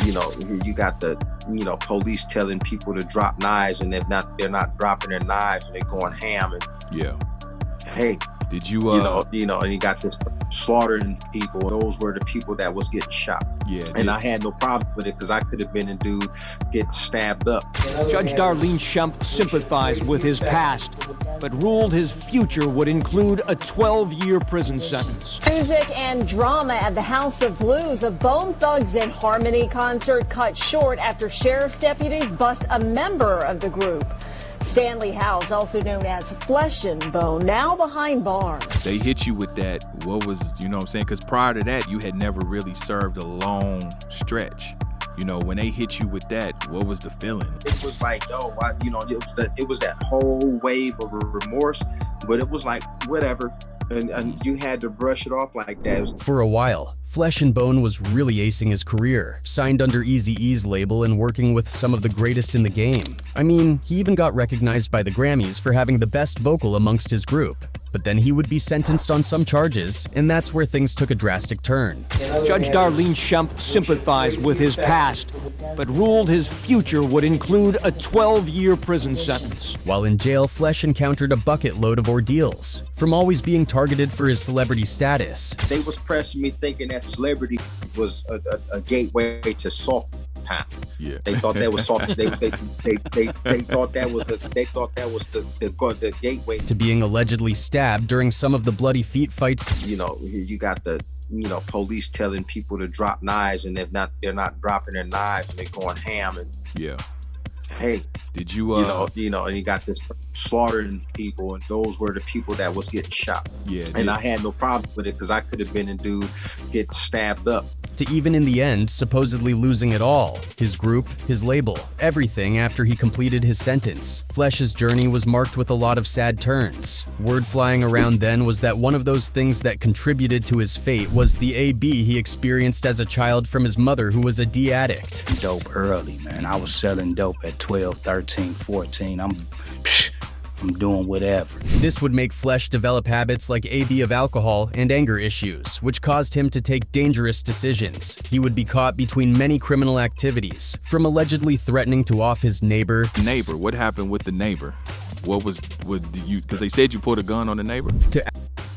you got the police telling people to drop knives, and they're not dropping their knives, and they're going ham. And yeah, hey, did you and you got this slaughtering people. Those were the people that was getting shot. Yeah, and I had no problem with it because I could have been a dude getting stabbed up. Judge Darlene Shump sympathized with his past, but ruled his future would include a 12-year prison sentence. Music and drama at the House of Blues. A Bone Thugs and Harmony concert cut short after sheriff's deputies bust a member of the group. Stanley House, also known as Flesh and Bone, now behind bars. They hit you with that. What was, what I'm saying? Because prior to that, you had never really served a long stretch. When they hit you with that, what was the feeling? It was like, it was that whole wave of remorse, but it was like, whatever. And you had to brush it off like that. For a while, Flesh and Bone was really acing his career, signed under Eazy-E's label and working with some of the greatest in the game. I mean, he even got recognized by the Grammys for having the best vocal amongst his group. But then he would be sentenced on some charges, and that's where things took a drastic turn. Judge Darlene Shump sympathized with his past, but ruled his future would include a 12-year prison sentence. While in jail, Flesh encountered a bucket load of ordeals, from always being targeted for his celebrity status. They was pressing me thinking that celebrity was a gateway to soft time. Yeah. They thought that was soft. They thought that was the gateway to being allegedly stabbed during some of the bloody feet fights. You got the police telling people to drop knives, and they're not dropping their knives, and they're going ham. And yeah, hey, did you and you got this slaughtering people, and those were the people that was getting shot. Yeah, and I had no problem with it because I could have been a dude getting stabbed up. To even in the end, supposedly losing it all. His group, his label, everything after he completed his sentence. Flesh's journey was marked with a lot of sad turns. Word flying around then was that one of those things that contributed to his fate was the AB he experienced as a child from his mother, who was a D addict. Dope early, man. I was selling dope at 12, 13, 14. I'm doing whatever. This would make Flesh develop habits like AB of alcohol and anger issues, which caused him to take dangerous decisions. He would be caught between many criminal activities, from allegedly threatening to off his neighbor. What happened with the neighbor? Because they said you pulled a gun on the neighbor? To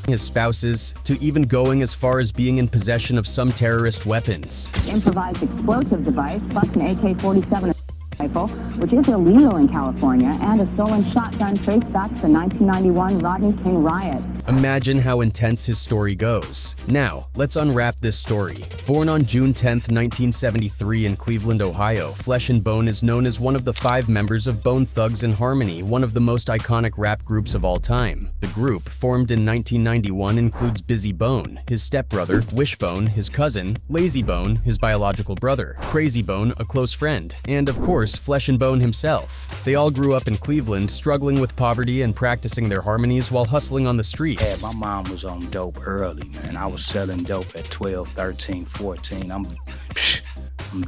his spouses, to even going as far as being in possession of some terrorist weapons. Improvised explosive device plus an AK-47 rifle, which is illegal in California, and a stolen shotgun traced back to the 1991 Rodney King riot. Imagine how intense his story goes. Now, let's unwrap this story. Born on June 10, 1973 in Cleveland, Ohio, Flesh and Bone is known as one of the 5 members of Bone Thugs and Harmony, one of the most iconic rap groups of all time. The group, formed in 1991, includes Bizzy Bone, his stepbrother, Wishbone, his cousin, Lazy Bone, his biological brother, Crazy Bone, a close friend, and of course, Flesh and Bone himself. They all grew up in Cleveland, struggling with poverty and practicing their harmonies while hustling on the street. Yeah, my mom was on dope early, man. I was selling dope at 12, 13, 14. I'm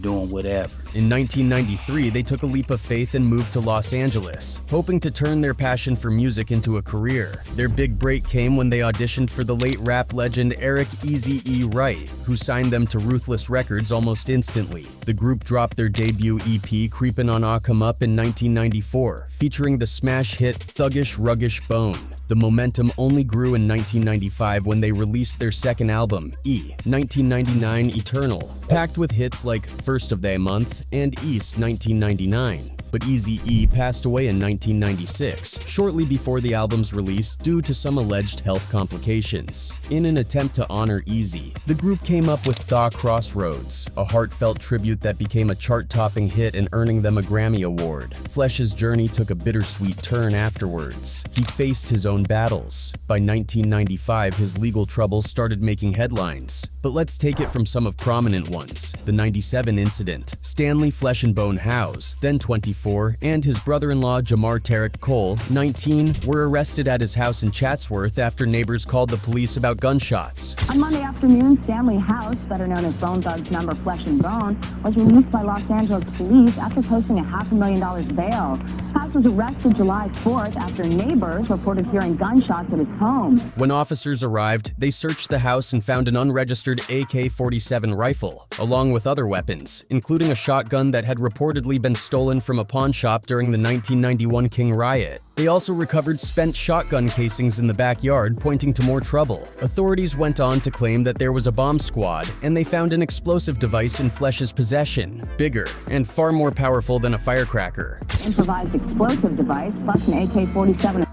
doing whatever. In 1993, they took a leap of faith and moved to Los Angeles, hoping to turn their passion for music into a career. Their big break came when they auditioned for the late rap legend Eric Eazy-E Wright, who signed them to Ruthless Records almost instantly. The group dropped their debut EP, Creepin' on Ah Come Up, in 1994, featuring the smash hit Thuggish Ruggish Bone. The momentum only grew in 1995 when they released their second album, E, 1999 Eternal, packed with hits like First of the Month and East 1999. But Eazy-E passed away in 1996, shortly before the album's release due to some alleged health complications. In an attempt to honor Eazy, the group came up with Thaw Crossroads, a heartfelt tribute that became a chart-topping hit and earning them a Grammy Award. Flesh's journey took a bittersweet turn afterwards. He faced his own battles. By 1995, his legal troubles started making headlines. But let's take it from some of prominent ones. The '97 incident. Stanley Flesh and Bone House, then 24, 24, and his brother-in-law Jamar Tarek Cole, 19, were arrested at his house in Chatsworth after neighbors called the police about gunshots. On Monday afternoon, Stanley House, better known as Bone Thugs member Flesh and Bone, was released by Los Angeles police after posting a $500,000 bail. House was arrested July 4th after neighbors reported hearing gunshots at his home. When officers arrived, they searched the house and found an unregistered AK-47 rifle, along with other weapons, including a shotgun that had reportedly been stolen from a pawn shop during the 1991 King riot. They also recovered spent shotgun casings in the backyard, pointing to more trouble. Authorities went on to claim that there was a bomb squad, and they found an explosive device in Flesh's possession, bigger and far more powerful than a firecracker. Improvised explosive device plus an AK-47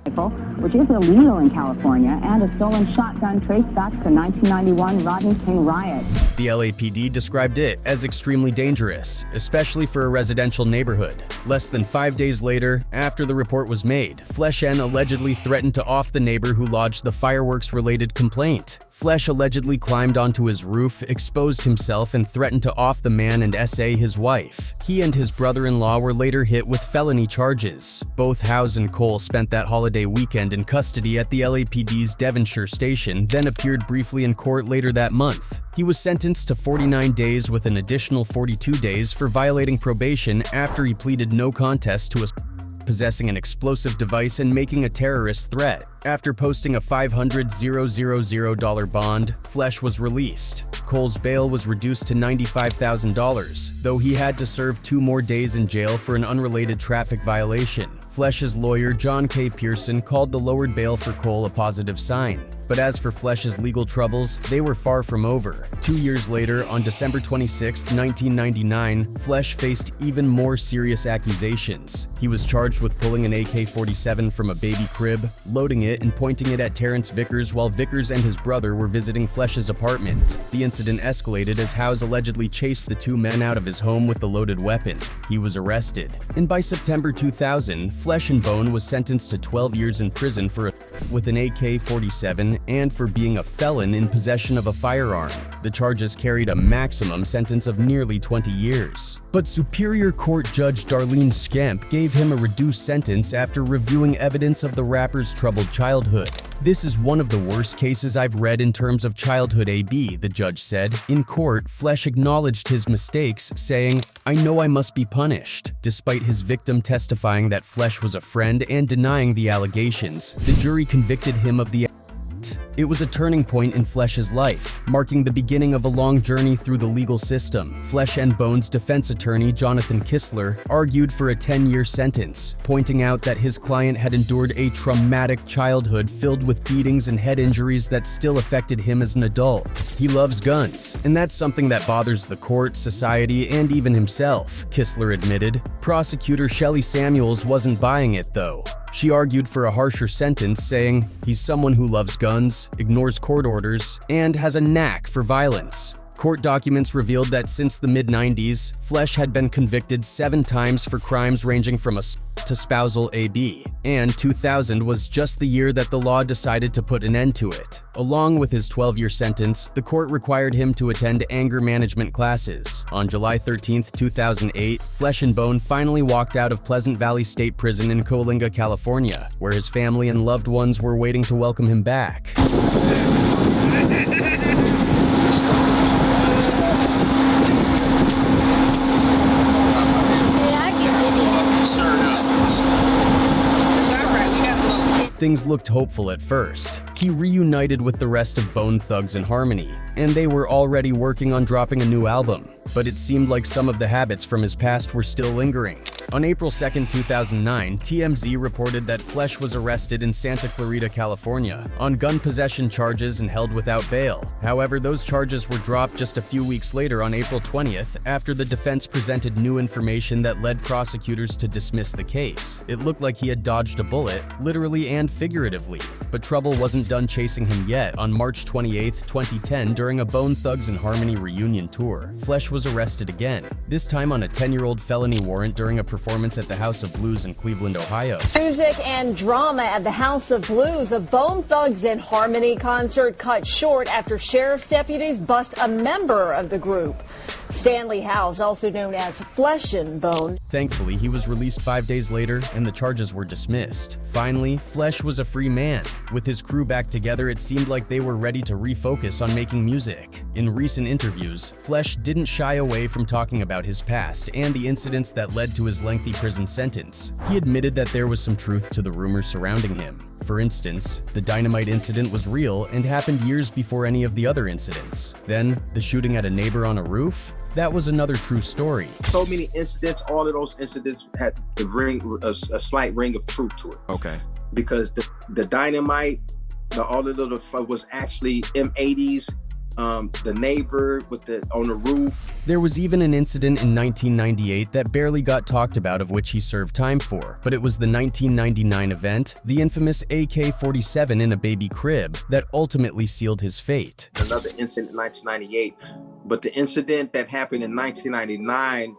rifle, which is illegal in California, and a stolen shotgun traced back to the 1991 Rodney King riot. The LAPD described it as extremely dangerous, especially for a residential neighborhood. Less than 5 days later, after the report was made, Flesh N allegedly threatened to off the neighbor who lodged the fireworks-related complaint. Flesh allegedly climbed onto his roof, exposed himself, and threatened to off the man and SA his wife. He and his brother-in-law were later hit with felony charges. Both Howes and Cole spent that holiday weekend in custody at the LAPD's Devonshire station, then appeared briefly in court later that month. He was sentenced to 49 days with an additional 42 days for violating probation after he pleaded no contest to possessing an explosive device and making a terrorist threat. After posting a $500,000 bond, Flesh was released. Cole's bail was reduced to $95,000, though he had to serve 2 more days in jail for an unrelated traffic violation. Flesh's lawyer, John K. Pearson, called the lowered bail for Cole a positive sign. But as for Flesh's legal troubles, they were far from over. 2 years later, on December 26, 1999, Flesh faced even more serious accusations. He was charged with pulling an AK-47 from a baby crib, loading it and pointing it at Terrence Vickers while Vickers and his brother were visiting Flesh's apartment. The incident escalated as Howes allegedly chased the 2 men out of his home with the loaded weapon. He was arrested. And by September 2000, Flesh and Bone was sentenced to 12 years in prison with an AK-47 and for being a felon in possession of a firearm. The charges carried a maximum sentence of nearly 20 years. But Superior Court Judge Darlene Scamp gave him a reduced sentence after reviewing evidence of the rapper's troubled childhood. This is one of the worst cases I've read in terms of childhood AB, the judge said. In court, Flesh acknowledged his mistakes, saying, "I know I must be punished." Despite his victim testifying that Flesh was a friend and denying the allegations, the jury convicted him of the It was a turning point in Flesh's life, marking the beginning of a long journey through the legal system. Flesh and Bone's defense attorney, Jonathan Kistler, argued for a 10-year sentence, pointing out that his client had endured a traumatic childhood filled with beatings and head injuries that still affected him as an adult. He loves guns, and that's something that bothers the court, society, and even himself, Kistler admitted. Prosecutor Shelley Samuels wasn't buying it, though. She argued for a harsher sentence, saying, "He's someone who loves guns, ignores court orders, and has a knack for violence." Court documents revealed that since the mid-90s, Flesh had been convicted 7 times for crimes ranging from assault to spousal AB, and 2000 was just the year that the law decided to put an end to it. Along with his 12-year sentence, the court required him to attend anger management classes. On July 13, 2008, Flesh and Bone finally walked out of Pleasant Valley State Prison in Coalinga, California, where his family and loved ones were waiting to welcome him back. Things looked hopeful at first. He reunited with the rest of Bone Thugs and Harmony, and they were already working on dropping a new album. But it seemed like some of the habits from his past were still lingering. On April 2, 2009, TMZ reported that Flesh was arrested in Santa Clarita, California, on gun possession charges and held without bail. However, those charges were dropped just a few weeks later on April 20th, after the defense presented new information that led prosecutors to dismiss the case. It looked like he had dodged a bullet, literally and figuratively. But trouble wasn't done chasing him yet. On March 28, 2010, during a Bone Thugs and Harmony reunion tour, Flesh was arrested again, this time on a 10-year-old felony warrant during a performance at the House of Blues in Cleveland, Ohio. Music and drama at the House of Blues. A Bone Thugs and Harmony concert cut short after sheriff's deputies bust a member of the group. Stanley House, also known as Flesh and Bone. Thankfully, he was released 5 days later and the charges were dismissed. Finally, Flesh was a free man. With his crew back together, it seemed like they were ready to refocus on making music. In recent interviews, Flesh didn't shy away from talking about his past and the incidents that led to his lengthy prison sentence. He admitted that there was some truth to the rumors surrounding him. For instance, the dynamite incident was real and happened years before any of the other incidents. Then, the shooting at a neighbor on a roof? That was another true story. So many incidents, all of those incidents had the ring, a slight ring of truth to it. Okay. Because the dynamite, all of the was actually M80s. The neighbor on the roof. There was even an incident in 1998 that barely got talked about, of which he served time for, but it was the 1999 event, the infamous AK-47 in a baby crib, that ultimately sealed his fate. Another incident in 1998, but the incident that happened in 1999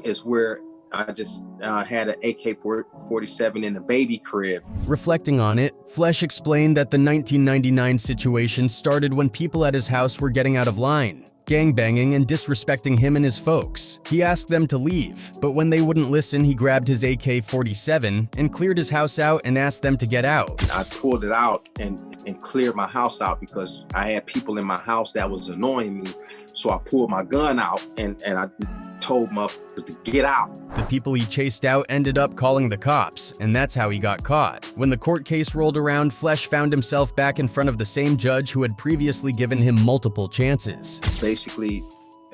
is where I just had an AK-47 in a baby crib. Reflecting on it, Flesh explained that the 1999 situation started when people at his house were getting out of line, gangbanging and disrespecting him and his folks. He asked them to leave, but when they wouldn't listen, he grabbed his AK-47 and cleared his house out and asked them to get out. I pulled it out and cleared my house out because I had people in my house that was annoying me. So I pulled my gun out and I told motherfuckers to get out. The people he chased out ended up calling the cops, and that's how he got caught. When the court case rolled around, Flesh found himself back in front of the same judge who had previously given him multiple chances. Basically,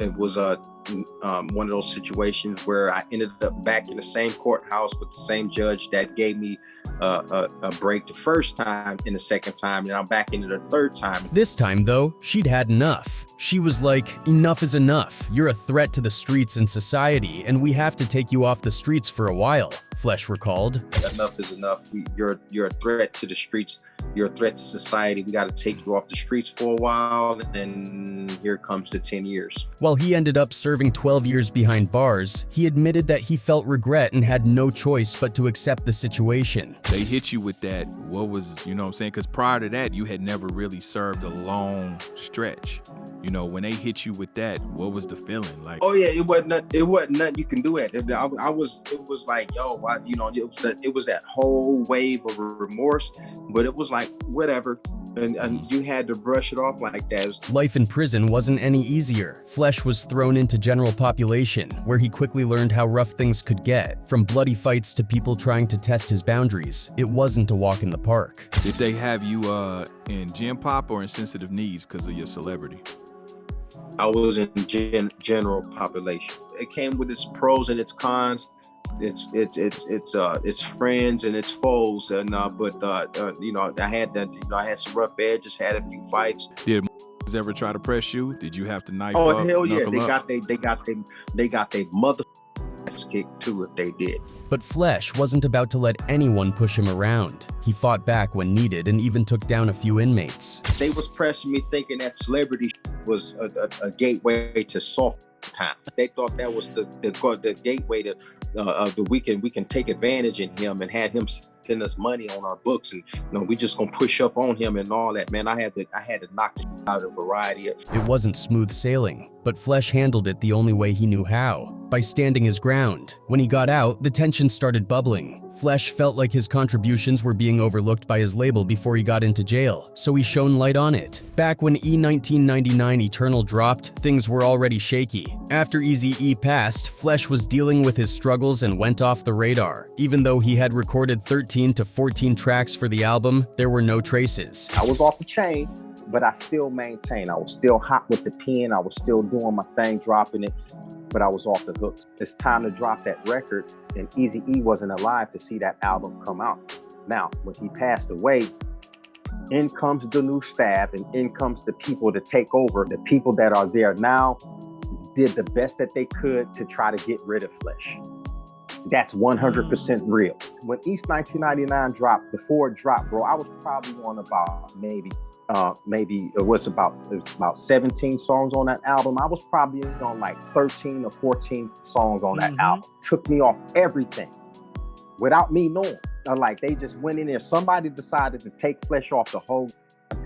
it was one of those situations where I ended up back in the same courthouse with the same judge that gave me a break the first time and the second time, and I'm back into the third time. This time, though, she'd had enough. She was like, "Enough is enough. You're a threat to the streets and society, and we have to take you off the streets for a while," Flesh recalled. Enough is enough. You're a threat to the streets. You're a threat to society. We got to take you off the streets for a while, and then here comes the 10 years. While he ended up serving 12 years behind bars, he admitted that he felt regret and had no choice but to accept the situation. They hit you with that. What was, you know what I'm saying? Because prior to that, you had never really served a long stretch. You know, when they hit you with that, what was the feeling like? Oh yeah, it wasn't nothing you can do at it. It was like, yo, it was that whole wave of remorse, but it was like, whatever. And you had to brush it off like that. Life in prison wasn't any easier. Flesh was thrown into general population, where he quickly learned how rough things could get. From bloody fights to people trying to test his boundaries, it wasn't a walk in the park. Did they have you in Gen Pop or in sensitive needs because of your celebrity? I was in general population. It came with its pros and its cons. It's friends and its foes, and I had some rough edges, had a few fights. Did ever try to press you? Did you have to knife up? Oh hell yeah, they got their mother ass kicked too if they did. But Flesh wasn't about to let anyone push him around. He fought back when needed and even took down a few inmates. They was pressing me thinking that celebrity was a gateway to soft time. They thought that was the gateway to we can take advantage in him and had him send us money on our books, and we just gonna push up on him and all that. Man, I had to knock it out of a variety of. It wasn't smooth sailing, but Flesh handled it the only way he knew how, by standing his ground. When he got out, the tension started bubbling. Flesh felt like his contributions were being overlooked by his label before he got into jail, so he shone light on it. Back when E1999 Eternal dropped, things were already shaky. After Eazy-E passed, Flesh was dealing with his struggles and went off the radar. Even though he had recorded 13 to 14 tracks for the album, there were no traces. I was off the chain, but I still maintained. I was still hot with the pen. I was still doing my thing, dropping it, but I was off the hook. It's time to drop that record, and Eazy-E wasn't alive to see that album come out. Now, when he passed away, in comes the new staff, and in comes the people to take over. The people that are there now did the best that they could to try to get rid of Flesh. That's 100% real. When East 1999 dropped, before it dropped, bro, I was probably on about maybe it was about 17 songs on that album. I was probably on like 13 or 14 songs on that album. Took me off everything without me knowing. Like they just went in there. Somebody decided to take Flesh off the whole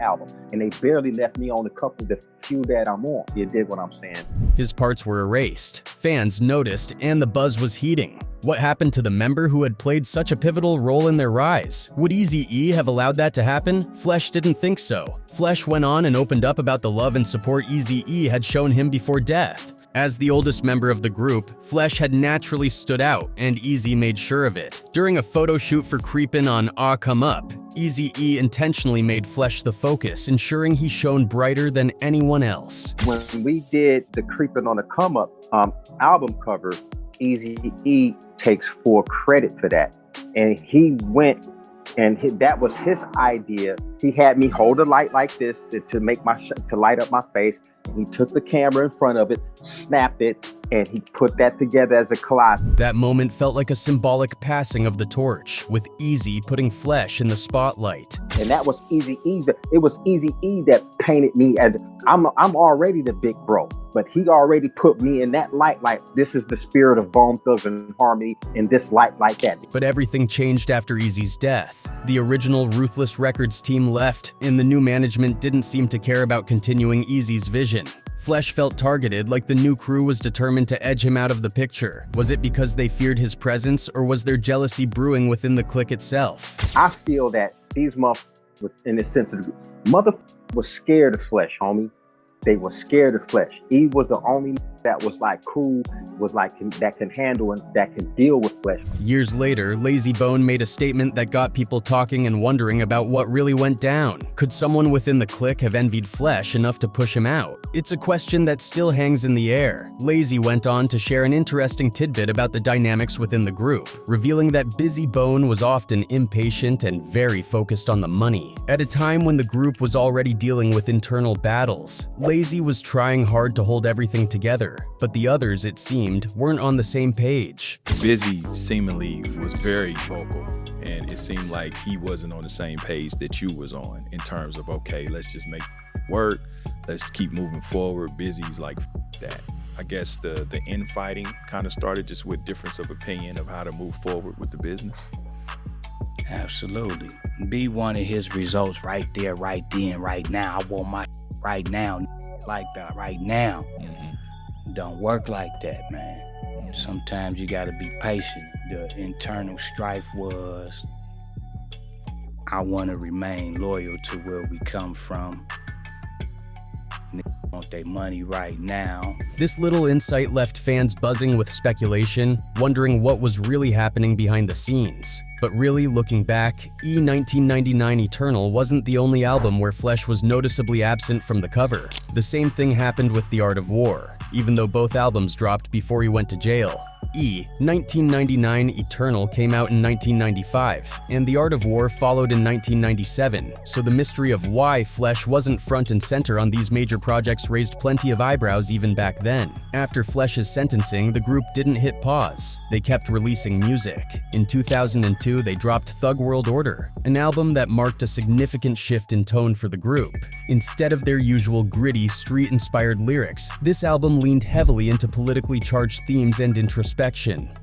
album, and they barely left me on the few that I'm on. You dig what I'm saying? His parts were erased. Fans noticed, and the buzz was heating. What happened to the member who had played such a pivotal role in their rise? Would Eazy-E have allowed that to happen? Flesh didn't think so. Flesh went on and opened up about the love and support Eazy-E had shown him before death. As the oldest member of the group, Flesh had naturally stood out, and Eazy made sure of it. During a photo shoot for Creepin' on Ah Come Up, Eazy-E intentionally made Flesh the focus, ensuring he shone brighter than anyone else. When we did the Creepin' on the Come Up album cover, Eazy-E takes full credit for that. And he went, and that was his idea. He had me hold a light like this to make to light up my face. He took the camera in front of it, snapped it, and he put that together as a collage. That moment felt like a symbolic passing of the torch, with Eazy putting Flesh in the spotlight. And that was Eazy-E. It was Eazy-E that painted me as I'm already the big bro, but he already put me in that light. Like, this is the spirit of Bone Thugs and Harmony in this light like that. But everything changed after Eazy's death. The original Ruthless Records team left, and the new management didn't seem to care about continuing Eazy's vision. Flesh felt targeted, like the new crew was determined to edge him out of the picture. Was it because they feared his presence, or was there jealousy brewing within the clique itself? I feel that these motherfuckers, in the sense of was scared of Flesh, homie. They were scared of Flesh. He was the only that was like cool, was like that can handle and that can deal with Flesh. Years later, Lazy Bone made a statement that got people talking and wondering about what really went down. Could someone within the clique have envied Flesh enough to push him out? It's a question that still hangs in the air. Lazy went on to share an interesting tidbit about the dynamics within the group, revealing that Busy Bone was often impatient and very focused on the money. At a time when the group was already dealing with internal battles, Lazy was trying hard to hold everything together, but the others, it seemed, weren't on the same page. Busy seemingly was very vocal, and it seemed like he wasn't on the same page that you was on in terms of, okay, let's just make it work, let's keep moving forward. Busy's like that. I guess the infighting kind of started just with difference of opinion of how to move forward with the business. Absolutely. B wanted his results right there, right then, right now. I want my right now, like that, right now. Don't work like that, man. Sometimes you gotta be patient. The internal strife was, I wanna remain loyal to where we come from. Want their money right now. This little insight left fans buzzing with speculation, wondering what was really happening behind the scenes. But really, looking back, E1999 Eternal wasn't the only album where Flesh was noticeably absent from the cover. The same thing happened with The Art of War, even though both albums dropped before he went to jail. E1999 Eternal came out in 1995, and The Art of War followed in 1997, so the mystery of why Flesh wasn't front and center on these major projects raised plenty of eyebrows even back then. After Flesh's sentencing, the group didn't hit pause. They kept releasing music. In 2002, they dropped Thug World Order, an album that marked a significant shift in tone for the group. Instead of their usual gritty, street-inspired lyrics, this album leaned heavily into politically charged themes and introspection.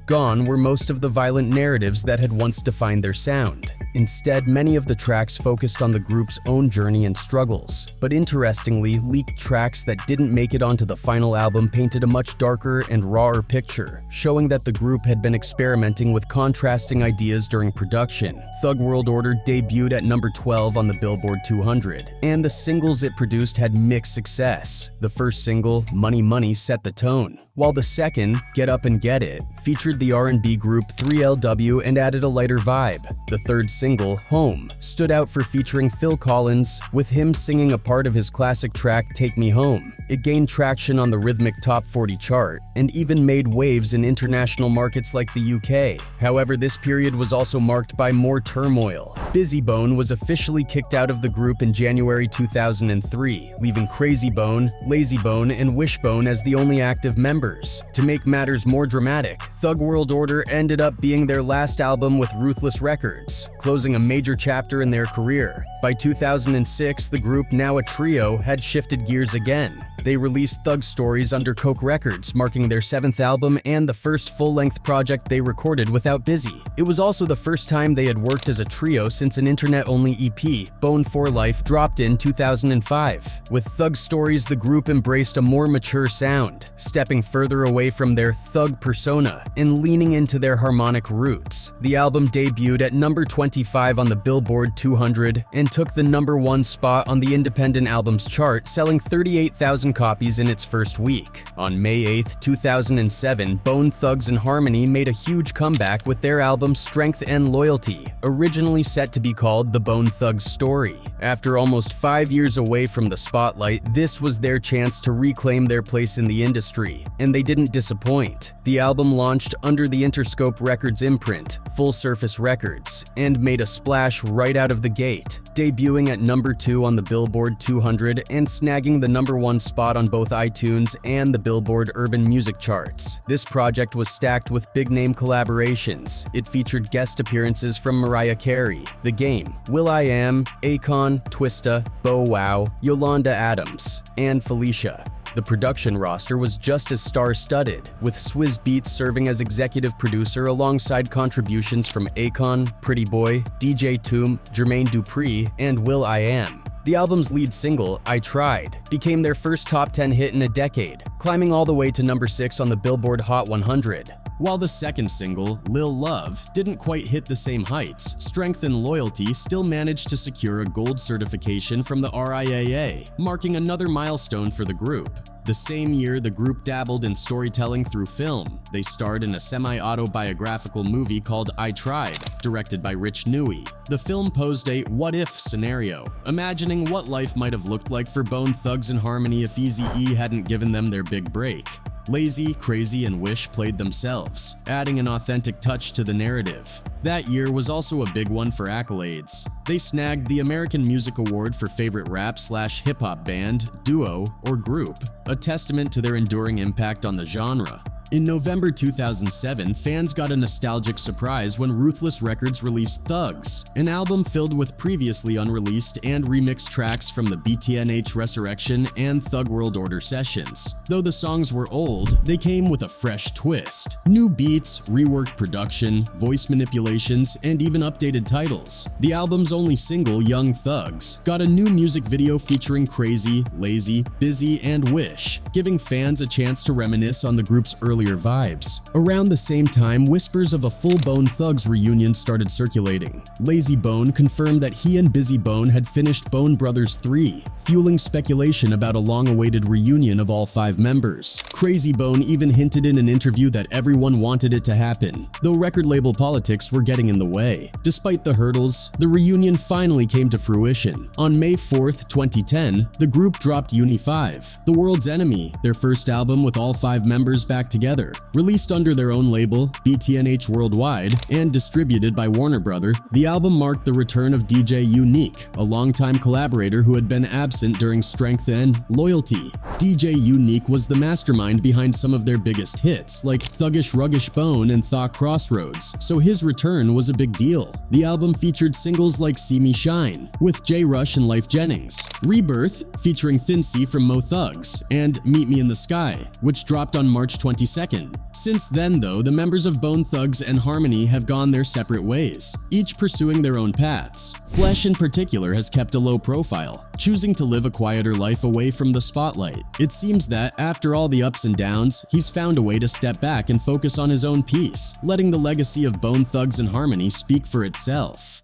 Gone were most of the violent narratives that had once defined their sound. Instead, many of the tracks focused on the group's own journey and struggles. But interestingly, leaked tracks that didn't make it onto the final album painted a much darker and rawer picture, showing that the group had been experimenting with contrasting ideas during production. Thug World Order debuted at number 12 on the Billboard 200, and the singles it produced had mixed success. The first single, Money Money, set the tone, while the second, Get Up and Get It, featured the R&B group 3LW and added a lighter vibe. The third single, Home, stood out for featuring Phil Collins, with him singing a part of his classic track Take Me Home. It gained traction on the Rhythmic Top 40 chart, and even made waves in international markets like the UK. However, this period was also marked by more turmoil. Busy Bone was officially kicked out of the group in January 2003, leaving Crazy Bone, Lazy Bone, and Wishbone as the only active members. To make matters more dramatic, Thug World Order ended up being their last album with Ruthless Records, closing a major chapter in their career. By 2006, the group, now a trio, had shifted gears again. They released Thug Stories under Coke Records, marking their 7th album and the first full-length project they recorded without Busy. It was also the first time they had worked as a trio since an internet-only EP, Bone for Life, dropped in 2005. With Thug Stories, the group embraced a more mature sound, stepping further away from their thug persona and leaning into their harmonic roots. The album debuted at number 25 on the Billboard 200 and took the number 1 spot on the Independent Albums chart, selling 38,000 copies in its first week. On May 8, 2007, Bone Thugs-n-Harmony made a huge comeback with their album Strength and Loyalty, originally set to be called The Bone Thugs Story. After almost 5 years away from the spotlight, this was their chance to reclaim their place in the industry, and they didn't disappoint. The album launched under the Interscope Records imprint, Full Surface Records, and made a splash right out of the gate, debuting at number 2 on the Billboard 200 and snagging the number 1 spot on both iTunes and the Billboard Urban Music charts. This project was stacked with big-name collaborations. It featured guest appearances from Mariah Carey, The Game, will.i.am, Akon, Twista, Bow Wow, Yolanda Adams, and Felicia. The production roster was just as star-studded, with Swizz Beatz serving as executive producer alongside contributions from Akon, Pretty Boy, DJ Toom, Jermaine Dupri, and will.i.am. The album's lead single, I Tried, became their first top 10 hit in a decade, climbing all the way to number 6 on the Billboard Hot 100. While the second single, Lil Love, didn't quite hit the same heights, Strength and Loyalty still managed to secure a gold certification from the RIAA, marking another milestone for the group. The same year, the group dabbled in storytelling through film. They starred in a semi-autobiographical movie called I Tried, directed by Rich Newey. The film posed a what-if scenario, imagining what life might have looked like for Bone Thugs-n-Harmony if Eazy-E hadn't given them their big break. Lazy, Crazy, and Wish played themselves, adding an authentic touch to the narrative. That year was also a big one for accolades. They snagged the American Music Award for Favorite Rap/Hip-Hop Band, Duo, or Group, a testament to their enduring impact on the genre. In November 2007, fans got a nostalgic surprise when Ruthless Records released Thugs, an album filled with previously unreleased and remixed tracks from the BTNH Resurrection and Thug World Order sessions. Though the songs were old, they came with a fresh twist. New beats, reworked production, voice manipulations, and even updated titles. The album's only single, Young Thugs, got a new music video featuring Crazy, Lazy, Busy, and Wish, giving fans a chance to reminisce on the group's earlier vibes. Around the same time, whispers of a full Bone Thugs reunion started circulating. Lazy Bone confirmed that he and Busy Bone had finished Bone Brothers 3, fueling speculation about a long-awaited reunion of all 5 members. Crazy Bone even hinted in an interview that everyone wanted it to happen, though record label politics were getting in the way. Despite the hurdles, the reunion finally came to fruition. On May 4th, 2010, the group dropped Uni 5, The World's Enemy, their first album with all 5 members back together. Released under their own label, BTNH Worldwide, and distributed by Warner Brother, the album marked the return of DJ Unique, a longtime collaborator who had been absent during Strength and Loyalty. DJ Unique was the mastermind behind some of their biggest hits, like Thuggish Ruggish Bone and Thought Crossroads, so his return was a big deal. The album featured singles like See Me Shine, with J Rush and Life Jennings, Rebirth, featuring Thincy from Mo Thugs, and Meet Me in the Sky, which dropped on March 22nd. Since then, though, the members of Bone Thugs-n-Harmony have gone their separate ways, each pursuing their own paths. Flesh in particular has kept a low profile, choosing to live a quieter life away from the spotlight. It seems that, after all the ups and downs, he's found a way to step back and focus on his own peace, letting the legacy of Bone Thugs-n-Harmony speak for itself.